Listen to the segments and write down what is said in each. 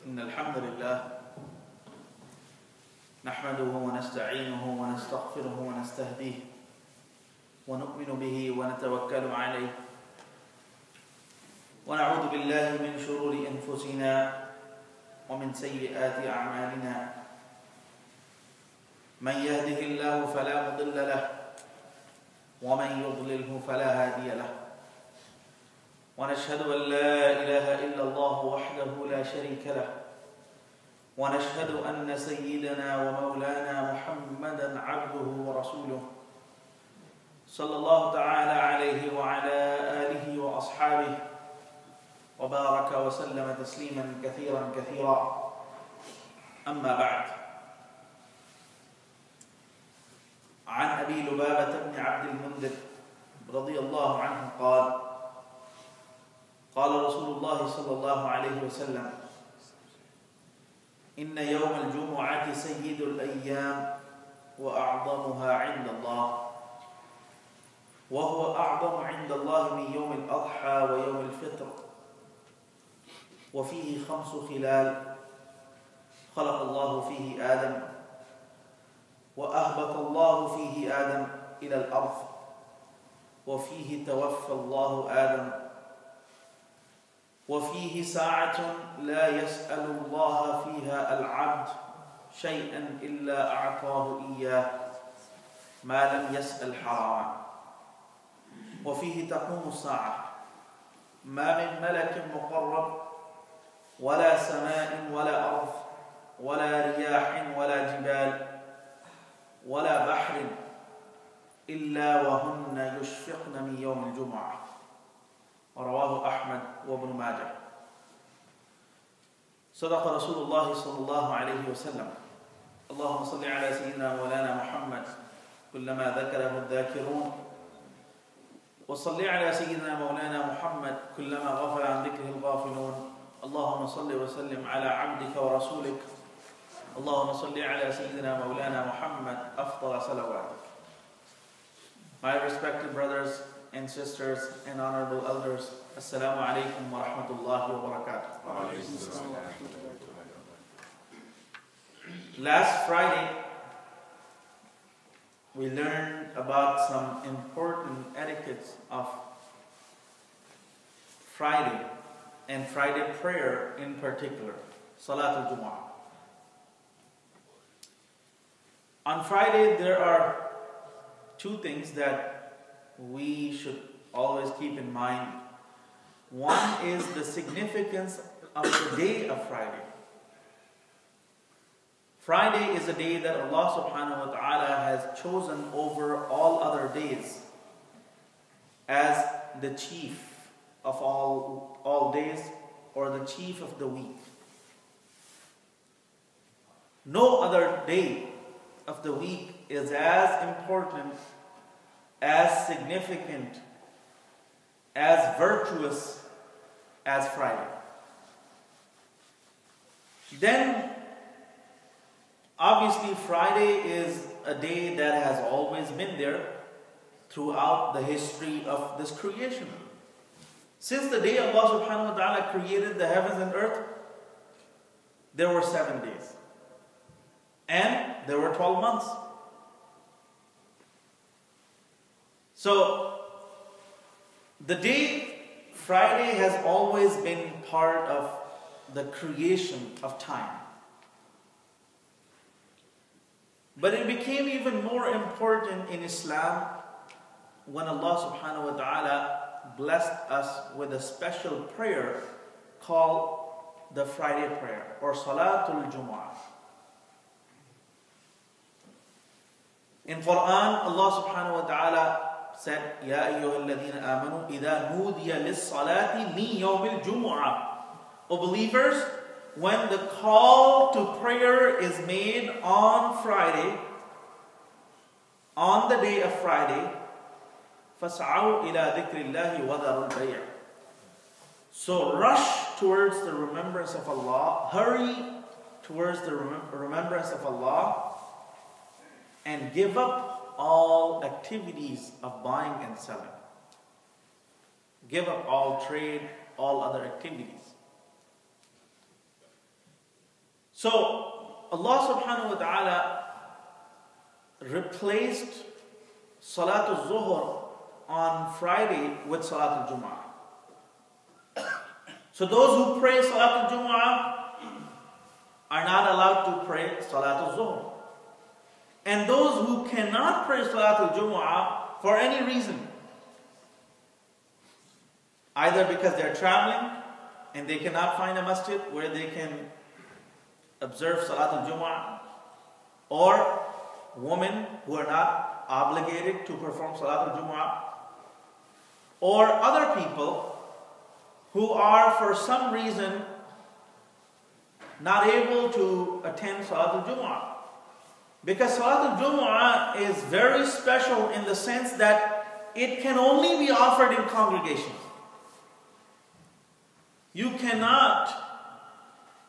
إن الحمد لله نحمده ونستعينه ونستغفره ونستهديه ونؤمن به ونتوكل عليه ونعوذ بالله من شرور أنفسنا ومن سيئات أعمالنا من يهده الله فلا مضل له ومن يضلله فلا هادي له ونشهد أن لا إله إلا الله وحده لا شريك له ونشهد أن سيدنا ومولانا محمدا عبده ورسوله صلى الله تعالى عليه وعلى آله وأصحابه وبارك وسلم تسليما كثيرا كثيرا أما بعد عن أبي لبابة بن عبد المنذر رضي الله عنه قال قال رسول الله صلى الله عليه وسلم إن يوم الجمعة سيد الأيام وأعظمها عند الله وهو أعظم عند الله من يوم الأضحى ويوم الفطر وفيه 5 خلال خلق الله فيه آدم وأهبط الله فيه آدم إلى الأرض وفيه توفى الله آدم وفيه ساعة لا يسأل الله فيها العبد شيئا إلا أعطاه إياه ما لم يسأل حراما وفيه تقوم الساعة ما من ملك مقرب ولا سماء ولا أرض ولا رياح ولا جبال ولا بحر إلا وهن يشفقن من يوم الجمعة رواه أحمد وابن ماجه صدق رسول الله صلى الله عليه وسلم اللهم صل على سيدنا مولانا محمد كلما ذكره الذاكرون وصل على سيدنا مولانا محمد كلما غفل عن ذكره الغافلون اللهم صل وسلم على عبدك ورسولك اللهم صل على سيدنا مولانا محمد أفضل صلواتك. My respected brothers and sisters and honorable elders, Assalamu alaikum wa rahmatullahi wa barakatuh. Last Friday, we learned about some important etiquettes of Friday and Friday prayer in particular, Salatul Jumu'ah. On Friday, there are 2 things that we should always keep in mind. One is the significance of the day of Friday. Friday is a day that Allah subhanahu wa ta'ala has chosen over all other days as the chief of all days, or the chief of the week. No other day of the week is as important, as significant, as virtuous as Friday. Then, obviously, Friday is a day that has always been there throughout the history of this creation. Since the day Allah subhanahu wa ta'ala created the heavens and earth, there were 7 days. And there were 12 months. So, the day Friday has always been part of the creation of time. But it became even more important in Islam when Allah subhanahu wa ta'ala blessed us with a special prayer called the Friday prayer, or Salatul Jumu'ah. In Quran, Allah subhanahu wa ta'ala said, Ya ayyuhalladhina amanu idha nudiya lis-salati min yawmil jumu'ah. O believers, when the call to prayer is made on Friday, on the day of Friday, فَاسْعَوْا إِلَىٰ ذِكْرِ اللَّهِ وَذَرُوا الْبَيْعَ. So rush towards the remembrance of Allah, hurry towards the remembrance of Allah, and give up all activities of buying and selling. Give up all trade, all other activities. So Allah subhanahu wa ta'ala replaced Salatul Zuhr on Friday with Salatul Jumu'ah. So those who pray Salatul Jumu'ah are not allowed to pray Salatul Zuhr. And those who cannot pray Salatul Jumu'ah for any reason, either because they're traveling and they cannot find a masjid where they can observe Salatul Jumu'ah, or women who are not obligated to perform Salatul Jumu'ah, or other people who are for some reason not able to attend Salatul Jumu'ah. Because Salatul Jumu'ah is very special in the sense that it can only be offered in congregation. You cannot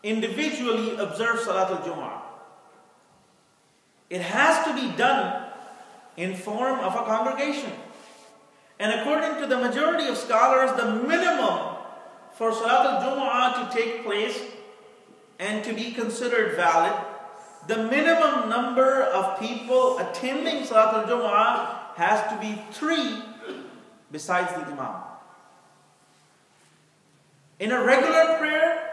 individually observe Salatul Jumu'ah. It has to be done in form of a congregation. And according to the majority of scholars, the minimum for Salatul Jumu'ah to take place and to be considered valid, the minimum number of people attending Salatul Jumu'ah has to be 3 besides the Imam. In a regular prayer,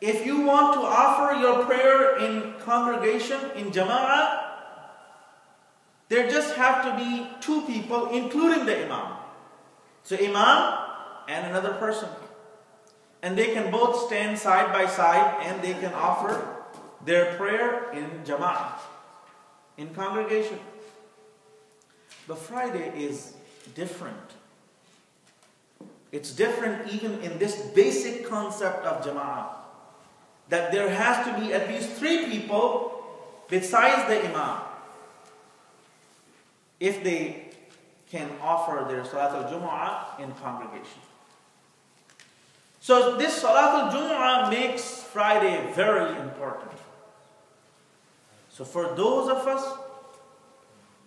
if you want to offer your prayer in congregation, in Jama'ah, there just have to be 2 people, including the Imam. So Imam and another person. And they can both stand side by side and they can offer their prayer in Jama'ah, in congregation. But Friday is different. It's different even in this basic concept of Jama'ah, that there has to be at least 3 people besides the Imam if they can offer their Salatul Jumu'ah in congregation. So this Salatul Jumu'ah makes Friday very important. So for those of us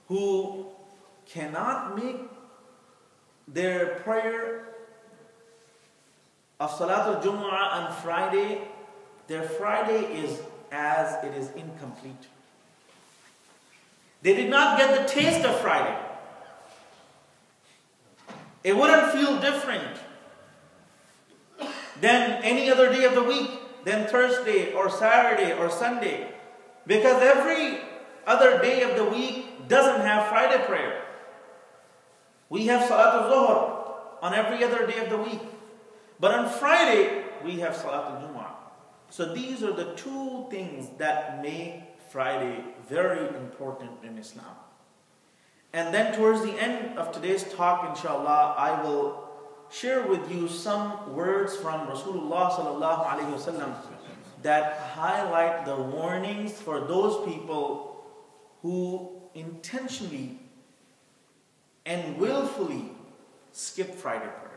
who cannot make their prayer of Salatul Jumu'ah on Friday, their Friday is as it is incomplete. They did not get the taste of Friday. It wouldn't feel different than any other day of the week, than Thursday or Saturday or Sunday. Because every other day of the week doesn't have Friday prayer. We have Salatul Zuhr on every other day of the week. But on Friday, we have Salatul Jumu'ah. So these are the 2 things that make Friday very important in Islam. And then towards the end of today's talk, inshallah, I will share with you some words from Rasulullah sallallahu alaihi wasallam that highlight the warnings for those people who intentionally and willfully skip Friday prayer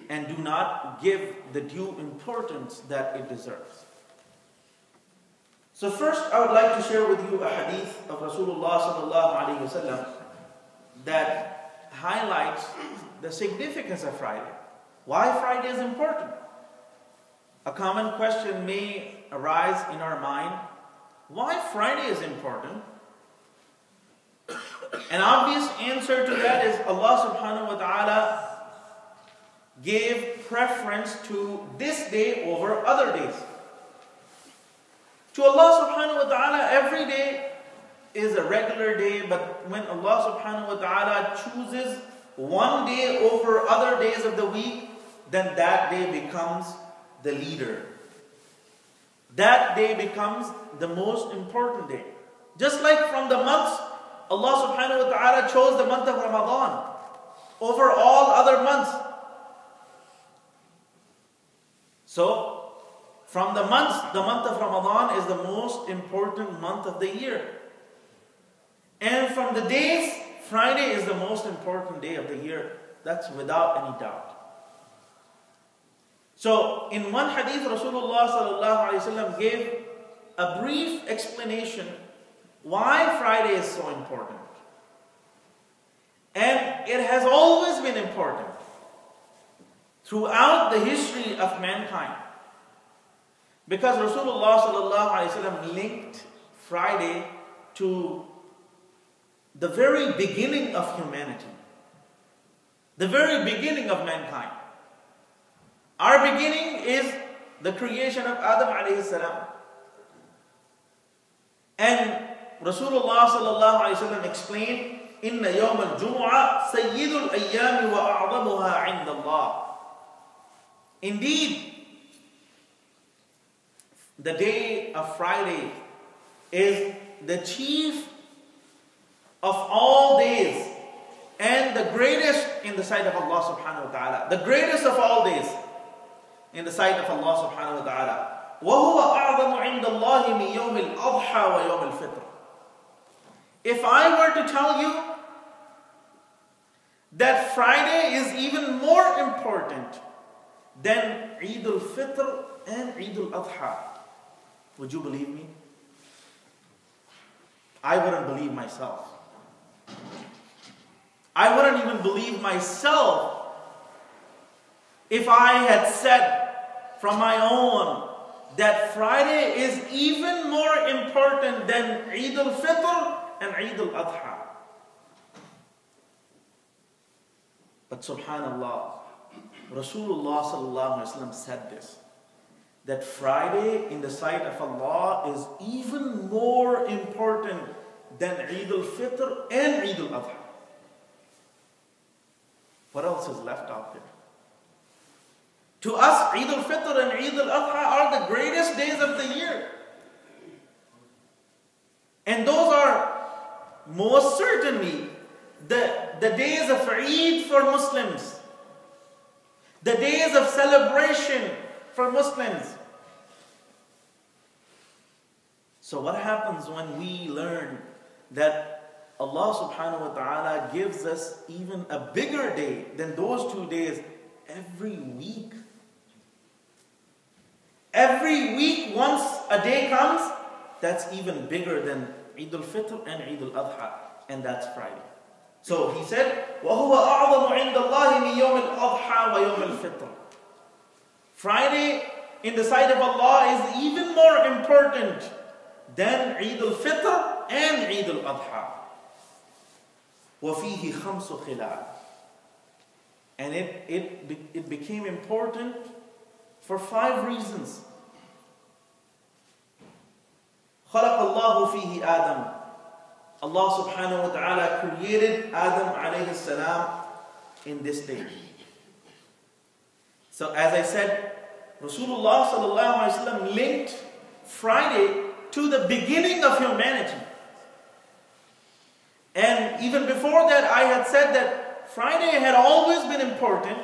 and do not give the due importance that it deserves. So first, I would like to share with you a hadith of Rasulullah sallallahu alaihi wasallam that highlights the significance of Friday. Why Friday is important? A common question may arise in our mind. Why Friday is important? An obvious answer to that is Allah subhanahu wa ta'ala gave preference to this day over other days. To Allah subhanahu wa ta'ala, every day is a regular day, but when Allah subhanahu wa ta'ala chooses one day over other days of the week, then that day becomes the leader. That day becomes the most important day. Just like from the months, Allah subhanahu wa ta'ala chose the month of Ramadan over all other months. So, from the months, the month of Ramadan is the most important month of the year. And from the days, Friday is the most important day of the year. That's without any doubt. So, in one hadith, Rasulullah sallallahu alaihi wasallam gave a brief explanation why Friday is so important. And it has always been important throughout the history of mankind. Because Rasulullah sallallahu alaihi wasallam linked Friday to the very beginning of humanity, the very beginning of mankind. Our beginning is the creation of Adam alayhi salam. And Rasulullah sallallahu alaihi wasallam explained, "Inna yawm al-jumu'ah sayyidul ayyami wa a'zamuha 'inda Allah." Indeed, the day of Friday is the chief of all days and the greatest in the sight of Allah subhanahu wa ta'ala. The greatest of all days in the sight of Allah subhanahu wa ta'ala. وَهُوَ أَعْظَمُ عِنْدَ اللَّهِ مِنْ يَوْمِ الْأَضْحَى وَيَوْمِ الْفِطْرِ. If I were to tell you that Friday is even more important than Eid al-Fitr and Eid al-Adha, would you believe me? I wouldn't believe myself. I wouldn't even believe myself if I had said from my own that Friday is even more important than Eid al-Fitr and Eid al-Adha. But subhanallah, Rasulullah sallallahu alaihi wasallam said this, that Friday in the sight of Allah is even more important than Eid al-Fitr and Eid al-Adha. What else is left out there? To us, Eid al-Fitr and Eid al-Adha are the greatest days of the year. And those are most certainly the days of Eid for Muslims, the days of celebration for Muslims. So what happens when we learn that Allah subhanahu wa ta'ala gives us even a bigger day than those 2 days every week? Every week, once a day comes, that's even bigger than Eid al-Fitr and Eid al-Adha, and that's Friday. So he said, وَهُوَ أَعْظَمُ عِنْدَ اللَّهِ مِنْ يَوْمِ الْأَضْحَى وَيَوْمِ الْفِطْرِ. Friday in the sight of Allah is even more important than Eid al-Fitr and Eid al-Adha. وَفِيهِ خَمْسُ خِلَالٍ. And it became important for 5 reasons. خَلَقَ اللَّهُ فِيهِ آدَمَ. Allah subhanahu wa ta'ala created Adam alayhi salam in this day. So as I said, Rasulullah sallallahu alaihi wasallam linked Friday to the beginning of humanity. And even before that, I had said that Friday had always been important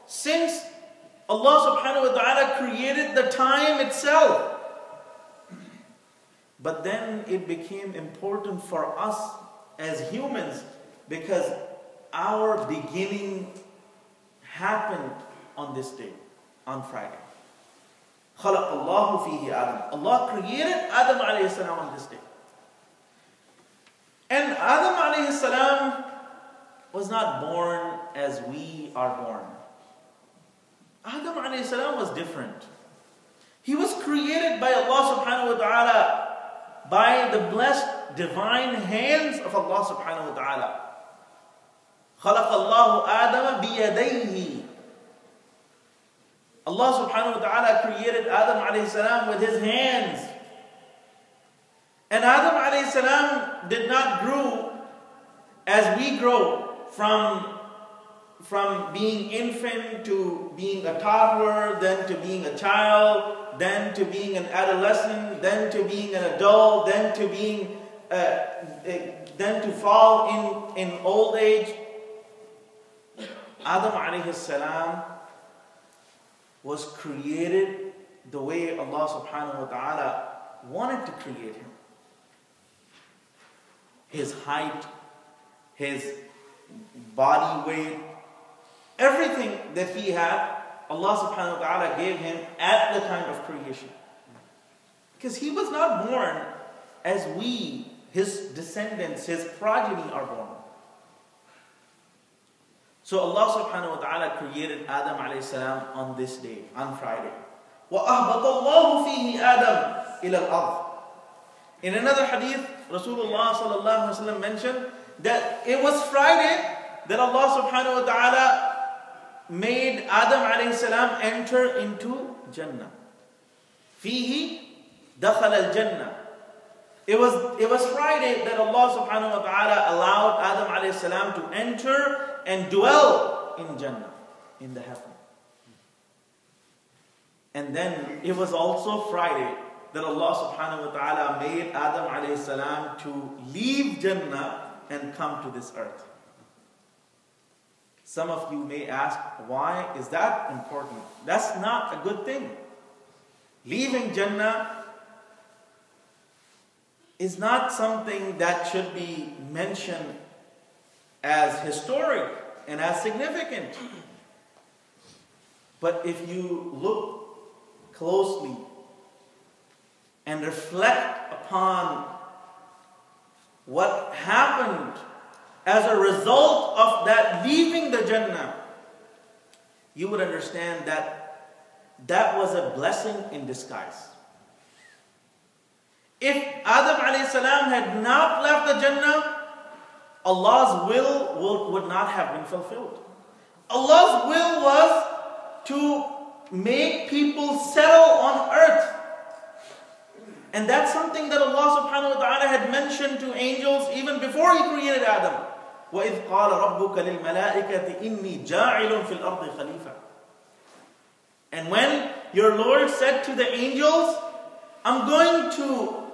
since Allah subhanahu wa ta'ala created the time itself. But then it became important for us as humans because our beginning happened on this day, on Friday. خَلَقَ اللَّهُ فِيهِ آدَمَ. Allah created Adam alayhi salam on this day. And Adam alayhi salam was not born as we are born. Adam alayhi salam was different. He was created by Allah subhanahu wa ta'ala by the blessed divine hands of Allah subhanahu wa ta'ala. خَلَقَ اللَّهُ آدَمَ بِيَدَيْهِ. Allah subhanahu wa ta'ala created Adam alayhi salam with his hands. And Adam alayhi salam did not grow as we grow from being infant to being a toddler, then to being a child, then to being an adolescent, then to being an adult, then to fall in old age. Adam alayhi salam was created the way Allah subhanahu wa ta'ala wanted to create him. His height, his body weight, everything that he had, Allah subhanahu wa ta'ala gave him at the time of creation. Because he was not born as we, his descendants, his progeny are born. So Allah subhanahu wa ta'ala created Adam alayhi salam on this day, on Friday. وَأَهْبَطَ اللَّهُ فِيهِ آدَمَ إِلَى الْأَرْضِ. In another hadith, Rasulullah sallallahu alaihi wasallam mentioned that it was Friday that Allah subhanahu wa ta'ala made Adam alayhi salam enter into Jannah. فِيهِ دَخَلَ الْجَنَّةِ. It was Friday that Allah subhanahu wa ta'ala allowed Adam alayhi salam to enter and dwell in Jannah, in the heaven. And then it was also Friday that Allah subhanahu wa ta'ala made Adam alayhi salam to leave Jannah and come to this earth. Some of you may ask, why is that important? That's not a good thing. Leaving Jannah is not something that should be mentioned as historic and as significant. But if you look closely and reflect upon what happened as a result of that leaving the Jannah, you would understand that that was a blessing in disguise. If Adam alayhi salam had not left the Jannah, Allah's will would not have been fulfilled. Allah's will was to make people settle on earth. And that's something that Allah subhanahu wa ta'ala had mentioned to angels even before He created Adam. وَإِذْ قَالَ رَبُّكَ لِلْمَلَائِكَةِ إِنِّي جَاعِلٌ فِي الْأَرْضِ خَلِيفَةً. And when your Lord said to the angels, I'm going to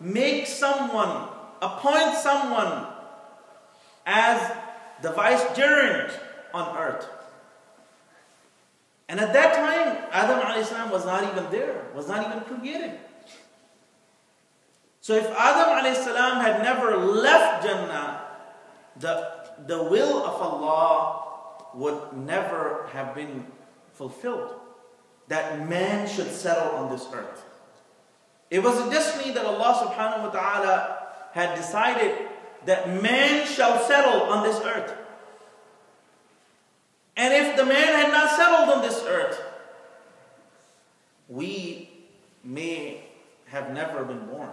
make someone, appoint someone as the vicegerent on earth. And at that time, Adam alayhi salam was not even there, was not even created. So if Adam alayhi salam had never left Jannah, the will of Allah would never have been fulfilled. That man should settle on this earth. It was a destiny that Allah subhanahu wa ta'ala had decided that man shall settle on this earth. And if the man had not settled on this earth, we may have never been born.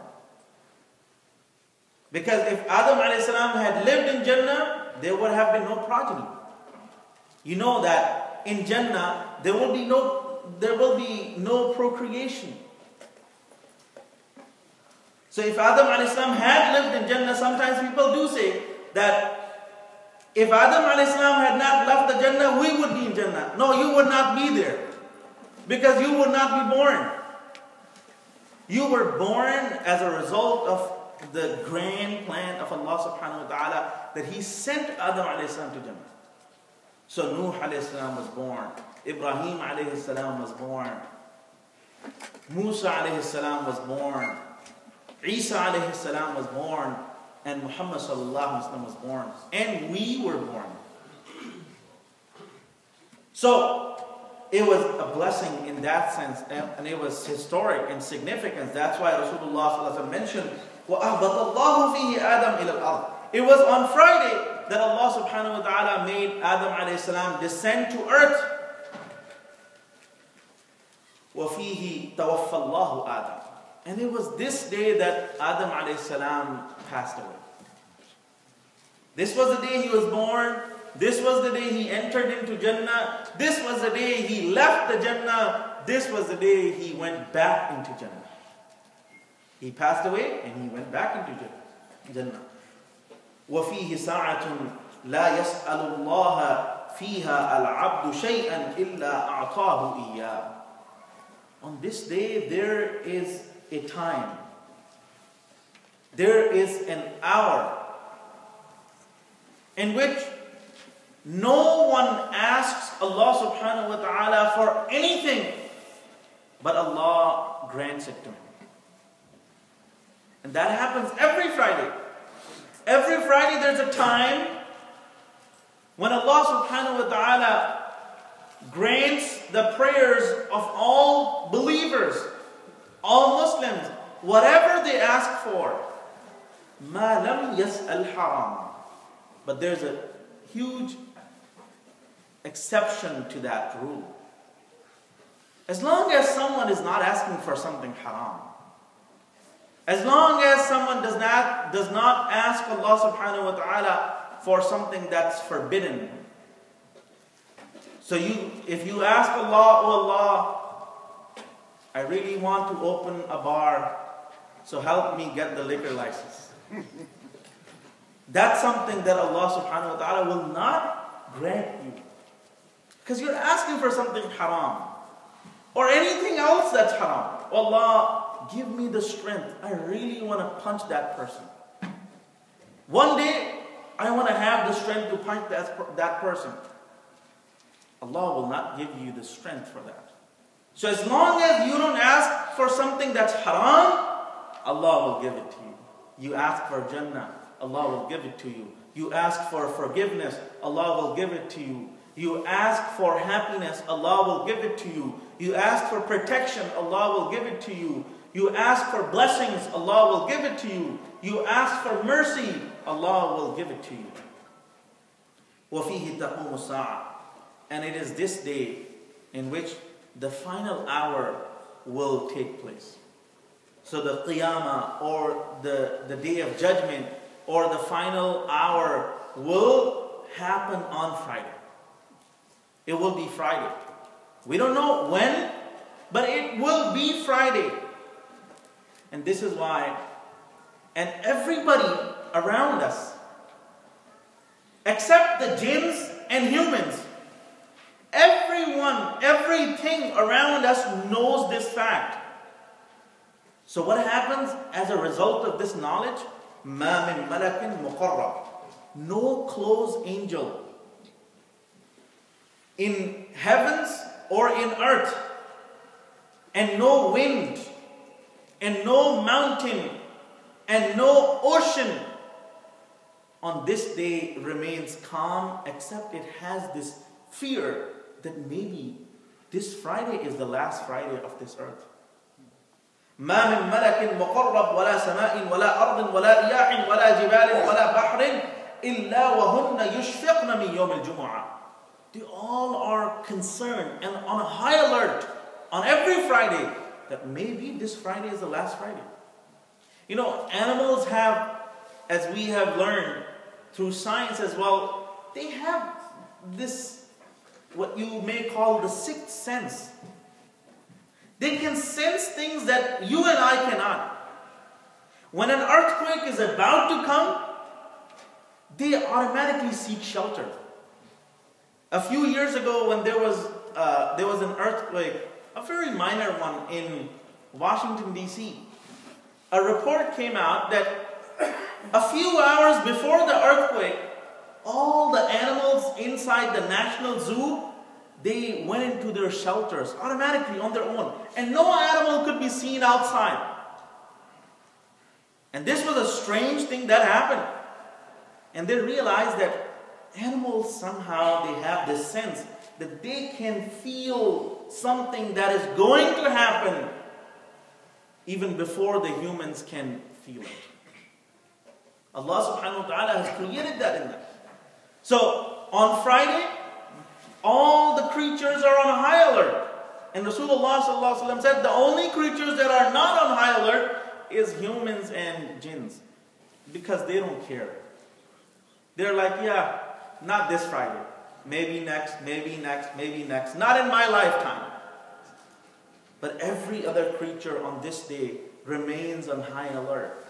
Because if Adam alayhi salam had lived in Jannah, there would have been no progeny. You know that in Jannah there will be no procreation. So if Adam alayhi salam had lived in Jannah, sometimes people do say that if Adam alayhi salam had not left the Jannah, we would be in Jannah. No, you would not be there. Because you would not be born. You were born as a result of the grand plan of Allah subhanahu wa ta'ala that He sent Adam alayhi salam to Jannah. So Nuh alayhi salam was born. Ibrahim alayhi salam was born. Musa alayhi salam was born. Isa alayhi salam was born. And Muhammad sallallahu alayhi wa sallam was born. And we were born. So it was a blessing in that sense. And it was historic and significant. That's why Rasulullah sallallahu alayhi wa sallam mentioned وَأَهْبَطَ اللَّهُ فِيهِ آدَمَ إِلَى الْأَرْضِ. It was on Friday that Allah subhanahu wa ta'ala made Adam alayhi salam descend to earth. وَفِيهِ تَوَفَّى اللَّهُ آدَمَ. And it was this day that Adam alayhi salam passed away. This was the day he was born. This was the day he entered into Jannah. This was the day he left the Jannah. This was the day he went back into Jannah. He passed away and he went back into Jannah. وَفِيهِ سَاعَةٌ لَا يَسْأَلُ اللَّهَ فِيهَا الْعَبْدُ شَيْئًا إِلَّا أَعْطَاهُ إِيَّاهُ. On this day there is a time. There is an hour in which no one asks Allah subhanahu wa ta'ala for anything, but Allah grants it to him. And that happens every Friday. Every Friday there's a time when Allah subhanahu wa ta'ala grants the prayers of all believers, all Muslims, whatever they ask for. مَا لَمْ يَسْأَلْ حَرَامًا. But there's a huge exception to that rule. As long as someone is not asking for something haram, as long as someone does not ask Allah subhanahu wa ta'ala for something that's forbidden. So if you ask Allah, oh Allah, I really want to open a bar, so help me get the liquor license. That's something that Allah subhanahu wa ta'ala will not grant you. Because you're asking for something haram. Or anything else that's haram. Allah, give me the strength. I really want to punch that person. One day, I want to have the strength to punch that person. Allah will not give you the strength for that. So as long as you don't ask for something that's haram, Allah will give it to you. You ask for Jannah, Allah will give it to you. You ask for forgiveness, Allah will give it to you. You ask for happiness, Allah will give it to you. You ask for protection, Allah will give it to you. You ask for blessings, Allah will give it to you. You ask for mercy, Allah will give it to you. وَفِيهِ تَقُومُ السَّاعَةِ. And it is this day in which the final hour will take place. So the Qiyamah, or the day of judgment, or the final hour will happen on Friday. It will be Friday. We don't know when, but it will be Friday. And this is why, and everybody around us, except the jinns and humans, everyone, everything around us knows this fact. So what happens as a result of this knowledge? مَا مِن مَلَكٍ مُقَرَّبٍ. No close angel in heavens or in earth, and no wind, and no mountain, and no ocean on this day remains calm, except it has this fear that maybe this Friday is the last Friday of this earth. مَا مِن مَلَكٍ مُقَرَّبٍ وَلَا سَمَاءٍ وَلَا أَرْضٍ وَلَا رِيَاحٍ وَلَا جِبَالٍ وَلَا بَحْرٍ إِلَّا وَهُنَّ يُشْفِقْنَ مِنْ يَوْمِ الْجُمُعَةِ. They all are concerned and on a high alert on every Friday that maybe this Friday is the last Friday. You know, animals have, as we have learned through science as well, they have this, what you may call the sixth sense. They can sense things that you and I cannot. When an earthquake is about to come, they automatically seek shelter. A few years ago, when there was an earthquake, a very minor one in Washington, D.C., a report came out that a few hours before the earthquake, all the animals inside the National Zoo, they went into their shelters automatically on their own. And no animal could be seen outside. And this was a strange thing that happened. And they realized that animals somehow, they have this sense that they can feel something that is going to happen even before the humans can feel it. Allah subhanahu wa ta'ala has created that in them. So on Friday, all the creatures are on high alert. And Rasulullah sallallahu alaihi wasallam said the only creatures that are not on high alert is humans and jinns. Because they don't care. They're like, yeah, not this Friday. Maybe next, maybe next, maybe next. Not in my lifetime. But every other creature on this day remains on high alert.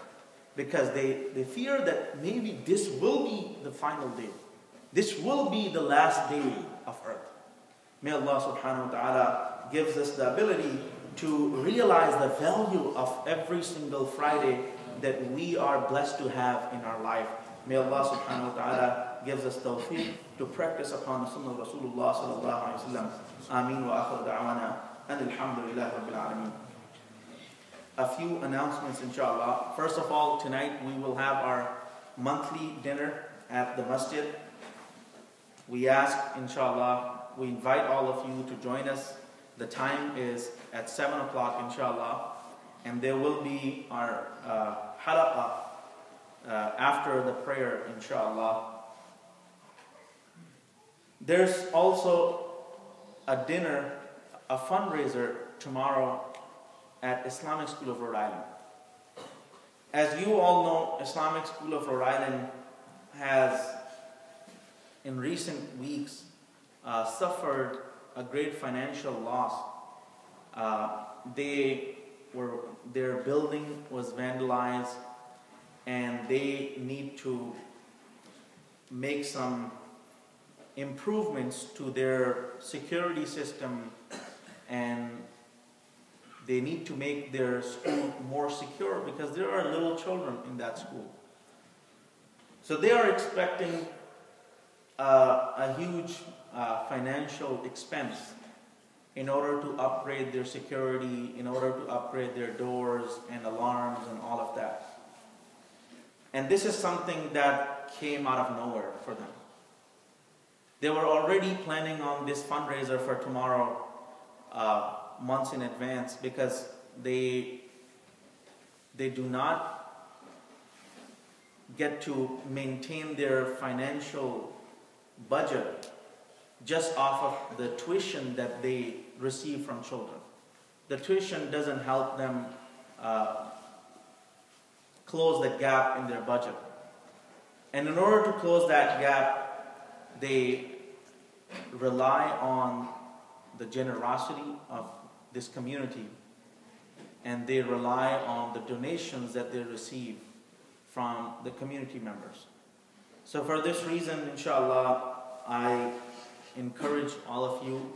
Because they fear that maybe this will be the final day. This will be the last day of earth. May Allah subhanahu wa ta'ala gives us the ability to realize the value of every single Friday that we are blessed to have in our life. May Allah subhanahu wa ta'ala gives us tawfiq to practice upon the sunnah of Rasulullah sallallahu alayhi wa sallam. Ameen wa akhir da'wana and alhamdulillah rabbil alameen. A few announcements inshallah. First of all, tonight we will have our monthly dinner at the masjid. We ask, inshallah, we invite all of you to join us. The time is at 7 o'clock, inshallah. And there will be our halaqah after the prayer, inshallah. There's also a dinner a fundraiser tomorrow at Islamic School of Rhode Island. As you all know, Islamic School of Rhode Island has, in recent weeks, suffered a great financial loss. Their building was vandalized, and they need to make some improvements to their security system, and they need to make their school more secure because there are little children in that school. So they are expecting a huge financial expense in order to upgrade their security, in order to upgrade their doors and alarms and all of that. And this is something that came out of nowhere for them. They were already planning on this fundraiser for tomorrow months in advance, because they do not get to maintain their financial budget just off of the tuition that they receive from children. The tuition doesn't help them close the gap in their budget. And in order to close that gap, they rely on the generosity of this community, and they rely on the donations that they receive from the community members. So for this reason, inshallah, I encourage all of you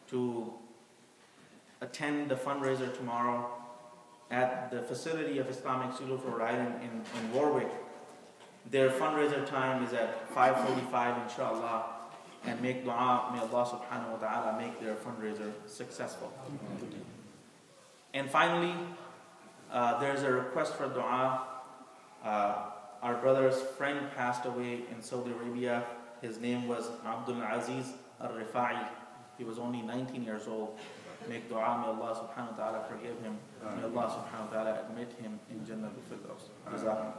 to attend the fundraiser tomorrow at the facility of Islamic School of Rhode Island in Warwick. Their fundraiser time is at 5:45, inshallah, and make dua, may Allah subhanahu wa ta'ala make their fundraiser successful. And finally, there's a request for dua. Our brother's friend passed away in Saudi Arabia. His name was Abdul Aziz Al-Rifa'i. He was only 19 years old. Make dua, may Allah subhanahu wa ta'ala forgive him. May Allah subhanahu wa ta'ala admit him in Jannah al-Firdaus. Jazakum.